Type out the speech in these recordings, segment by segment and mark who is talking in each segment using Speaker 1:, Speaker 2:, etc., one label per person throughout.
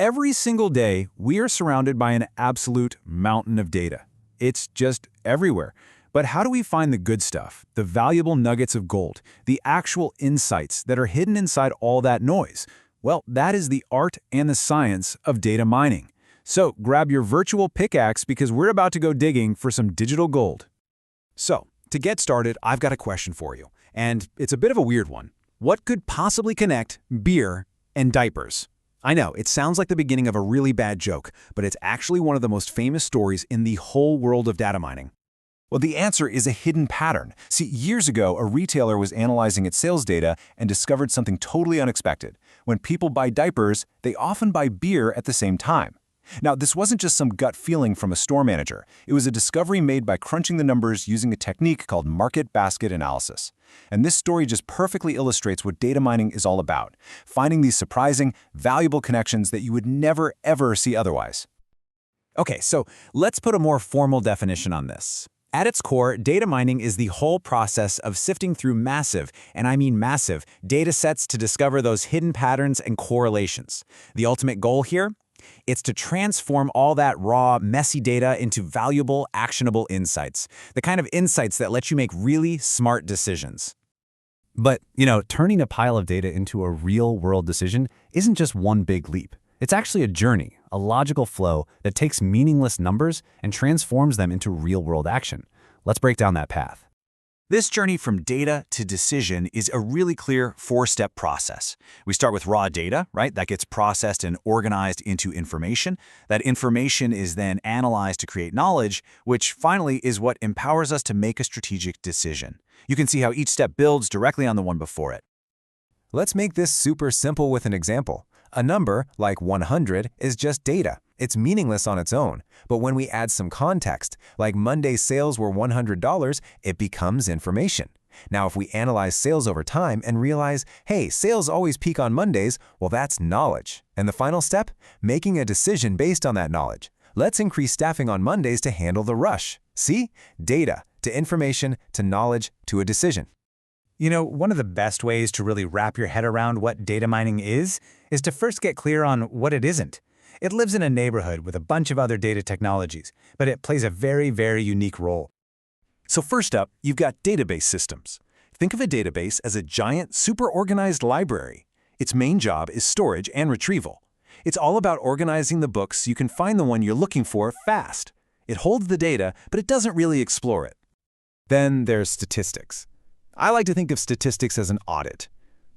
Speaker 1: Every single day, we are surrounded by an absolute mountain of data. It's just everywhere. But how do we find the good stuff, the valuable nuggets of gold, the actual insights that are hidden inside all that noise? Well, that is the art and the science of data mining. So grab your virtual pickaxe because we're about to go digging for some digital gold. So, to get started, I've got a question for you, and it's a bit of a weird one. What could possibly connect beer and diapers? I know, it sounds like the beginning of a really bad joke, but it's actually one of the most famous stories in the whole world of data mining. Well, the answer is a hidden pattern. See, years ago, a retailer was analyzing its sales data and discovered something totally unexpected. When people buy diapers, they often buy beer at the same time. Now, this wasn't just some gut feeling from a store manager. It was a discovery made by crunching the numbers using a technique called market basket analysis. And this story just perfectly illustrates what data mining is all about, finding these surprising, valuable connections that you would never, ever see otherwise. Okay, so let's put a more formal definition on this. At its core, data mining is the whole process of sifting through massive, and I mean massive, data sets to discover those hidden patterns and correlations. The ultimate goal here? It's to transform all that raw, messy data into valuable, actionable insights. The kind of insights that let you make really smart decisions. But, turning a pile of data into a real-world decision isn't just one big leap. It's actually a journey, a logical flow that takes meaningless numbers and transforms them into real-world action. Let's break down that path. This journey from data to decision is a really clear four-step process. We start with raw data, right? That gets processed and organized into information. That information is then analyzed to create knowledge, which finally is what empowers us to make a strategic decision. You can see how each step builds directly on the one before it. Let's make this super simple with an example. A number, like 100, is just data. It's meaningless on its own. But when we add some context, like Monday's sales were $100, it becomes information. Now, if we analyze sales over time and realize, hey, sales always peak on Mondays, well, that's knowledge. And the final step? Making a decision based on that knowledge. Let's increase staffing on Mondays to handle the rush. See? Data to information to knowledge to a decision. One of the best ways to really wrap your head around what data mining is to first get clear on what it isn't. It lives in a neighborhood with a bunch of other data technologies, but it plays a very, very unique role. So first up, you've got database systems. Think of a database as a giant, super-organized library. Its main job is storage and retrieval. It's all about organizing the books so you can find the one you're looking for fast. It holds the data, but it doesn't really explore it. Then there's statistics. I like to think of statistics as an audit.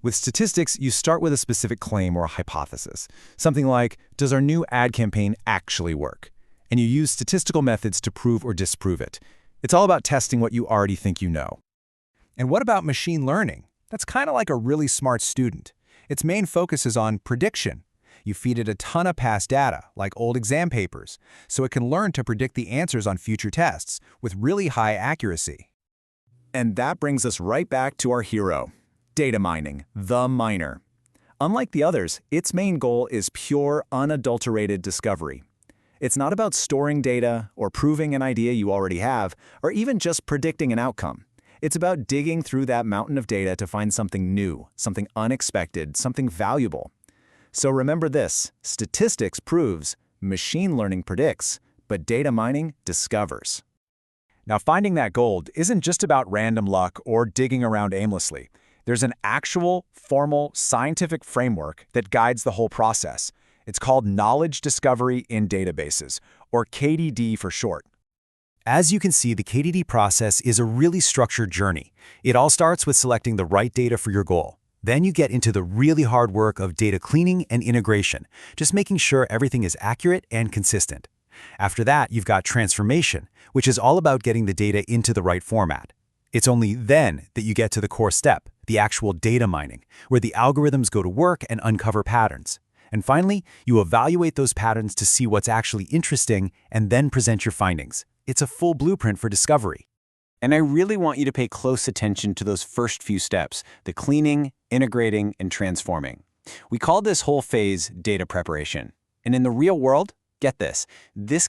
Speaker 1: With statistics, you start with a specific claim or a hypothesis. Something like, does our new ad campaign actually work? And you use statistical methods to prove or disprove it. It's all about testing what you already think you know. And what about machine learning? That's kind of like a really smart student. Its main focus is on prediction. You feed it a ton of past data, like old exam papers, so it can learn to predict the answers on future tests with really high accuracy. And that brings us right back to our hero, data mining, the miner. Unlike the others, its main goal is pure, unadulterated discovery. It's not about storing data or proving an idea you already have, or even just predicting an outcome. It's about digging through that mountain of data to find something new, something unexpected, something valuable. So remember this, statistics proves, machine learning predicts, but data mining discovers. Now, finding that gold isn't just about random luck or digging around aimlessly. There's an actual, formal, scientific framework that guides the whole process. It's called Knowledge Discovery in Databases, or KDD for short. As you can see, the KDD process is a really structured journey. It all starts with selecting the right data for your goal. Then you get into the really hard work of data cleaning and integration, just making sure everything is accurate and consistent. After that, you've got transformation, which is all about getting the data into the right format. It's only then that you get to the core step, the actual data mining, where the algorithms go to work and uncover patterns. And finally, you evaluate those patterns to see what's actually interesting and then present your findings. It's a full blueprint for discovery. And I really want you to pay close attention to those first few steps, the cleaning, integrating, and transforming. We call this whole phase data preparation. And in the real world, get this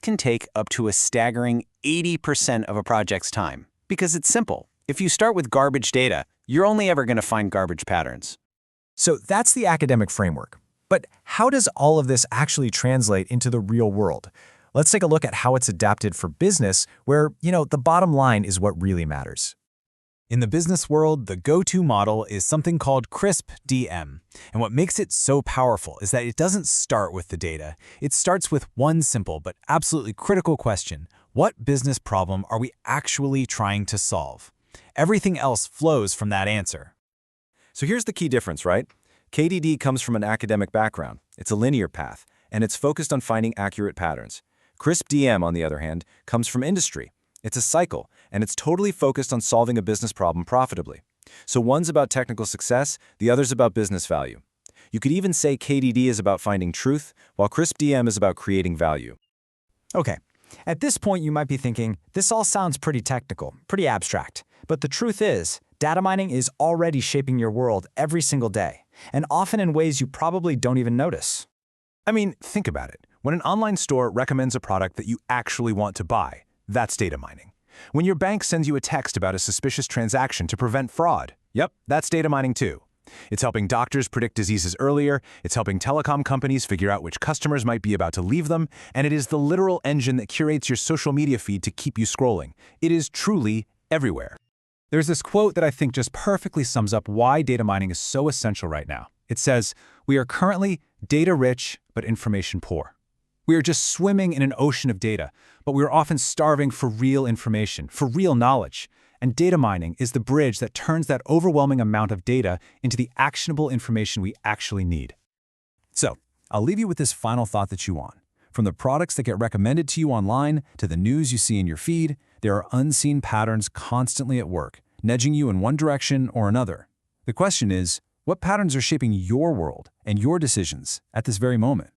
Speaker 1: can take up to a staggering 80% of a project's time. Because it's simple. If you start with garbage data, you're only ever going to find garbage patterns. So that's the academic framework.
Speaker 2: But how does all of this actually translate into the real world? Let's take a look at how it's adapted for business, where, the bottom line is what really matters.
Speaker 1: In the business world, the go-to model is something called crisp DM. And what makes it so powerful is that it doesn't start with the data. It starts with one simple but absolutely critical question. What business problem are we actually trying to solve? Everything else flows from that answer.
Speaker 3: So here's the key difference, right? KDD comes from an academic background. It's a linear path, and it's focused on finding accurate patterns. Crisp DM, on the other hand, comes from industry. It's a cycle, and it's totally focused on solving a business problem profitably. So one's about technical success, the other's about business value. You could even say KDD is about finding truth, while Crisp DM is about creating value.
Speaker 2: Okay, at this point you might be thinking, this all sounds pretty technical, pretty abstract. But the truth is, data mining is already shaping your world every single day, and often in ways you probably don't even notice.
Speaker 1: I mean, think about it. When an online store recommends a product that you actually want to buy, that's data mining. When your bank sends you a text about a suspicious transaction to prevent fraud, yep, that's data mining too. It's helping doctors predict diseases earlier, it's helping telecom companies figure out which customers might be about to leave them, and it is the literal engine that curates your social media feed to keep you scrolling. It is truly everywhere. There's this quote that I think just perfectly sums up why data mining is so essential right now. It says, "We are currently data-rich but information-poor." We are just swimming in an ocean of data, but we are often starving for real information, for real knowledge. And data mining is the bridge that turns that overwhelming amount of data into the actionable information we actually need. So, I'll leave you with this final thought that you want. From the products that get recommended to you online to the news you see in your feed, there are unseen patterns constantly at work, nudging you in one direction or another. The question is, what patterns are shaping your world and your decisions at this very moment?